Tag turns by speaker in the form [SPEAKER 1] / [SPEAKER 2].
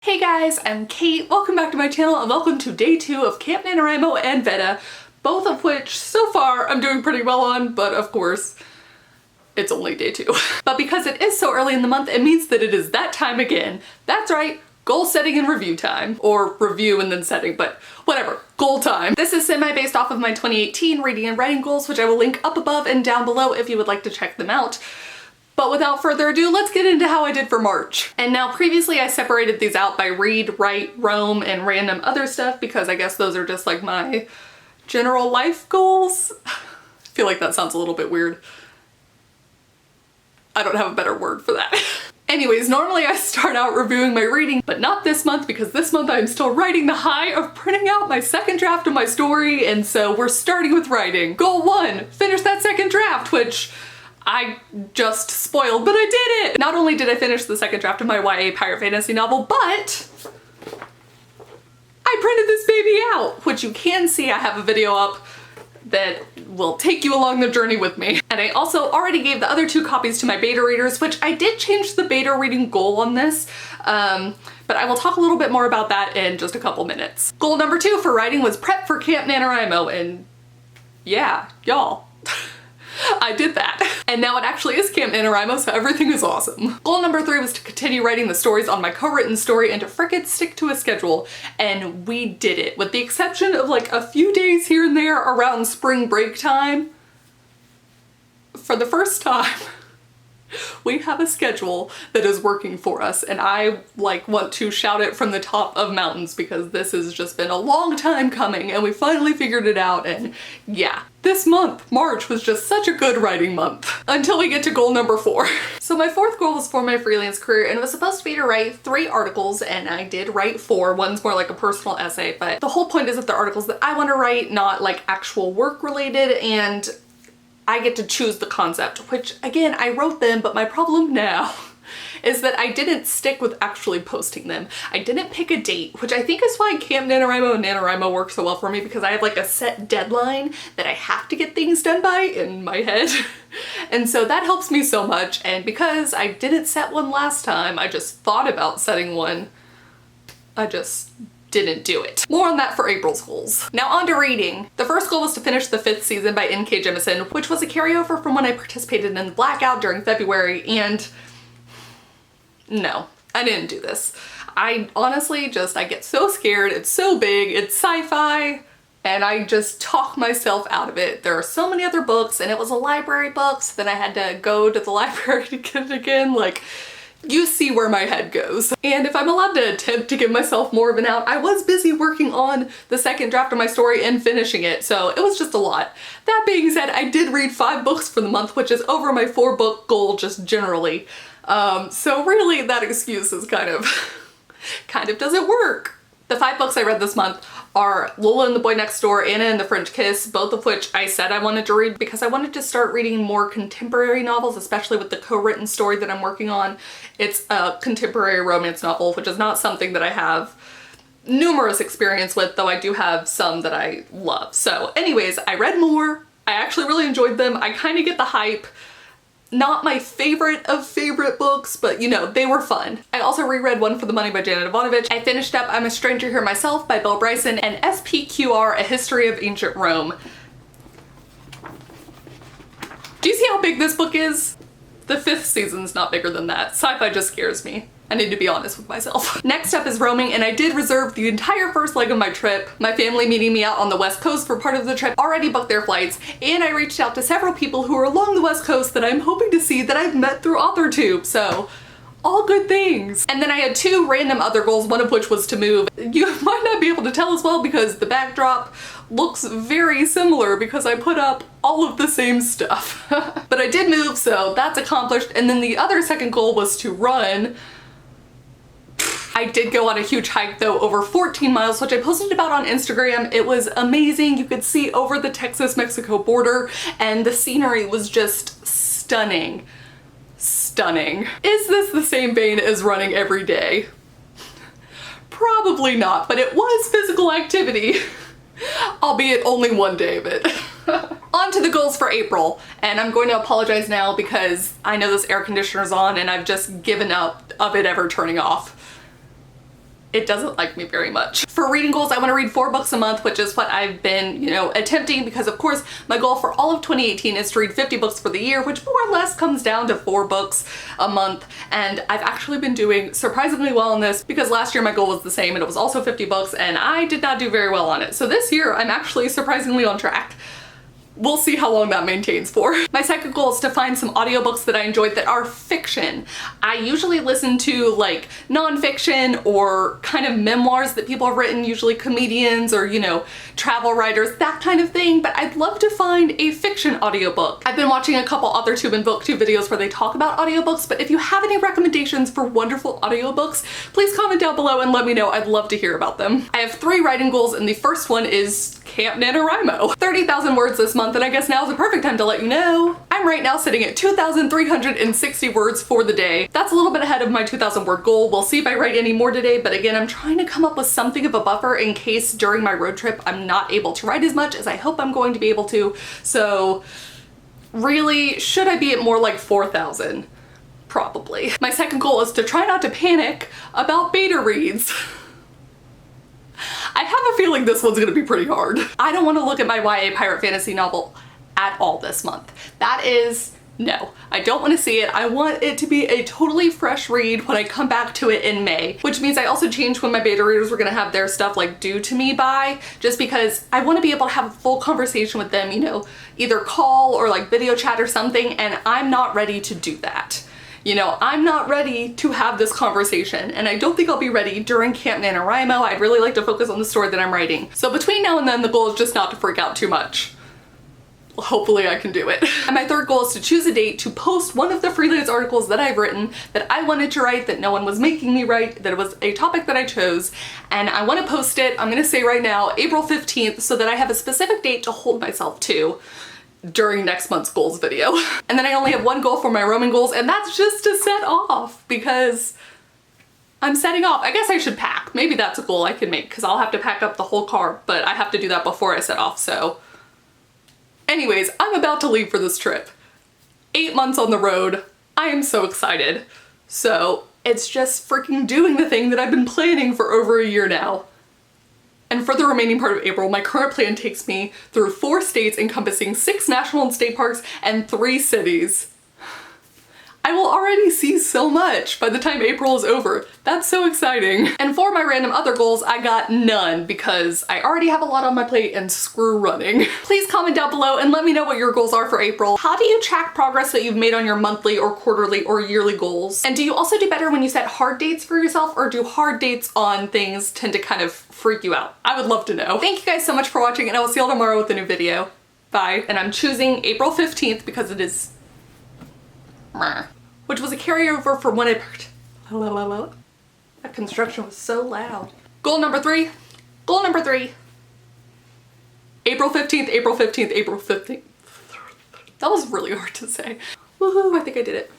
[SPEAKER 1] Hey guys, I'm Kate. Welcome back to my channel and welcome to day 2 of Camp NaNoWriMo and Veta, both of which so far I'm doing pretty well on, but of course it's only day 2. But because it is so early in the month, it means that it is that time again. That's right, goal setting and review time. Or review and then setting, but whatever, goal time. This is semi-based off of my 2018 reading and writing goals, which I will link up above and down below if you would like to check them out. But without further ado, let's get into how I did for March. And now previously I separated these out by read, write, roam, and random other stuff because I guess those are just like my general life goals. I feel like that sounds a little bit weird. I don't have a better word for that. Anyways, normally I start out reviewing my reading, but not this month because this month I'm still riding the high of printing out my second draft of my story, and so we're starting with writing. Goal 1, finish that second draft, which I just spoiled, but I did it! Not only did I finish the second draft of my YA pirate fantasy novel, but I printed this baby out, which you can see I have a video up that will take you along the journey with me. And I also already gave the other 2 copies to my beta readers, which I did change the beta reading goal on this, but I will talk a little bit more about that in just a couple minutes. Goal number 2 for writing was prep for Camp NaNoWriMo, and yeah, y'all. I did that. And now it actually is Camp NaNoWriMo, so everything is awesome. Goal number 3 was to continue writing the stories on my co-written story and to frickin' stick to a schedule. And we did it, with the exception of like a few days here and there around spring break time. For the first time, we have a schedule that is working for us, and I like want to shout it from the top of mountains because this has just been a long time coming and we finally figured it out. And yeah, this month, March, was just such a good writing month until we get to goal number 4. So my 4th goal was for my freelance career, and it was supposed to be to write 3 articles, and I did write 4. One's more like a personal essay, but the whole point is that they're articles that I want to write, not like actual work related, and I get to choose the concept, which again, I wrote them, but my problem now is that I didn't stick with actually posting them. I didn't pick a date, which I think is why Camp NaNoWriMo and NaNoWriMo work so well for me, because I have like a set deadline that I have to get things done by in my head. And so that helps me so much. And because I didn't set one last time, I just thought about setting one. I just didn't do it. More on that for April's goals. Now on to reading. The first goal was to finish the 5th season by N.K. Jemisin, which was a carryover from when I participated in the Blackout during February, and no, I didn't do this. I honestly I get so scared. It's so big, it's sci-fi, and I just talk myself out of it. There are so many other books, and it was a library book, so then I had to go to the library to get it again. Like, you see where my head goes. And if I'm allowed to attempt to give myself more of an out, I was busy working on the second draft of my story and finishing it, so it was just a lot. That being said, I did read 5 books for the month, which is over my 4-book goal just generally. So really that excuse is kind of doesn't work. The 5 books I read this month are Lola and the Boy Next Door, Anna and the French Kiss, both of which I said I wanted to read because I wanted to start reading more contemporary novels, especially with the co-written story that I'm working on. It's a contemporary romance novel, which is not something that I have numerous experience with, though I do have some that I love. So anyways, I read more. I actually really enjoyed them. I kind of get the hype. Not my favorite of favorite books, but you know, they were fun. I also reread One for the Money by Janet Ivanovich. I finished up I'm a Stranger Here Myself by Bill Bryson, and SPQR, A History of Ancient Rome. Do you see how big this book is? The 5th season's not bigger than that. Sci-fi just scares me. I need to be honest with myself. Next up is roaming, and I did reserve the entire first leg of my trip. My family meeting me out on the West Coast for part of the trip already booked their flights, and I reached out to several people who are along the West Coast that I'm hoping to see that I've met through AuthorTube, so all good things. And then I had 2 random other goals, one of which was to move. You might not be able to tell as well because the backdrop looks very similar because I put up all of the same stuff. But I did move, so that's accomplished. And then the other second goal was to run. I did go on a huge hike though, over 14 miles, which I posted about on Instagram. It was amazing. You could see over the Texas-Mexico border and the scenery was just stunning. Stunning. Is this the same vein as running every day? Probably not, but it was physical activity, albeit only one day of it. On to the goals for April, and I'm going to apologize now because I know this air conditioner's on and I've just given up of it ever turning off. it doesn't like me very much. For reading goals, I want to read 4 books a month, which is what I've been, you know, attempting, because of course my goal for all of 2018 is to read 50 books for the year, which more or less comes down to 4 books a month. And I've actually been doing surprisingly well on this, because last year my goal was the same and it was also 50 books and I did not do very well on it. So this year I'm actually surprisingly on track. We'll see how long that maintains for. My second goal is to find some audiobooks that I enjoyed that are fiction. I usually listen to like nonfiction or kind of memoirs that people have written, usually comedians or, you know, travel writers, that kind of thing, but I'd love to find a fiction audiobook. I've been watching a couple AuthorTube and BookTube videos where they talk about audiobooks, but if you have any recommendations for wonderful audiobooks, please comment down below and let me know. I'd love to hear about them. I have 3 writing goals, and the first one is Camp NaNoWriMo. 30,000 words this month, and I guess now's the perfect time to let you know. I'm right now sitting at 2,360 words for the day. That's a little bit ahead of my 2,000 word goal. We'll see if I write any more today, but again, I'm trying to come up with something of a buffer in case during my road trip I'm not able to write as much as I hope I'm going to be able to. So really, should I be at more like 4,000? Probably. My second goal is to try not to panic about beta reads. I have a feeling this one's gonna be pretty hard. I don't want to look at my YA pirate fantasy novel at all this month. That is, no, I don't want to see it. I want it to be a totally fresh read when I come back to it in May, which means I also changed when my beta readers were gonna have their stuff like due to me by, just because I want to be able to have a full conversation with them, you know, either call or like video chat or something, and I'm not ready to do that. You know, I'm not ready to have this conversation, and I don't think I'll be ready during Camp NaNoWriMo. I'd really like to focus on the story that I'm writing. So between now and then, the goal is just not to freak out too much. Hopefully I can do it. And my third goal is to choose a date to post one of the freelance articles that I've written that I wanted to write, that no one was making me write, that it was a topic that I chose, and I want to post it, I'm gonna say right now, April 15th, so that I have a specific date to hold myself to during next month's goals video. And then I only have 1 goal for my roaming goals, and that's just to set off, because I'm setting off. I guess I should pack. Maybe that's a goal I can make, because I'll have to pack up the whole car, but I have to do that before I set off, so. Anyways, I'm about to leave for this trip. 8 months on the road. I am so excited. So it's just freaking doing the thing that I've been planning for over a year now. And for the remaining part of April, my current plan takes me through 4 states encompassing 6 national and state parks and 3 cities. I will already see so much by the time April is over. That's so exciting. And for my random other goals, I got none because I already have a lot on my plate and screw running. Please comment down below and let me know what your goals are for April. How do you track progress that you've made on your monthly or quarterly or yearly goals? And do you also do better when you set hard dates for yourself, or do hard dates on things tend to kind of freak you out? I would love to know. Thank you guys so much for watching, and I will see you all tomorrow with a new video. Bye. And I'm choosing April 15th because it is which was a carryover from when that construction was so loud. Goal number 3. Goal number 3. April 15th, April 15th, April 15th. That was really hard to say. Woohoo, I think I did it.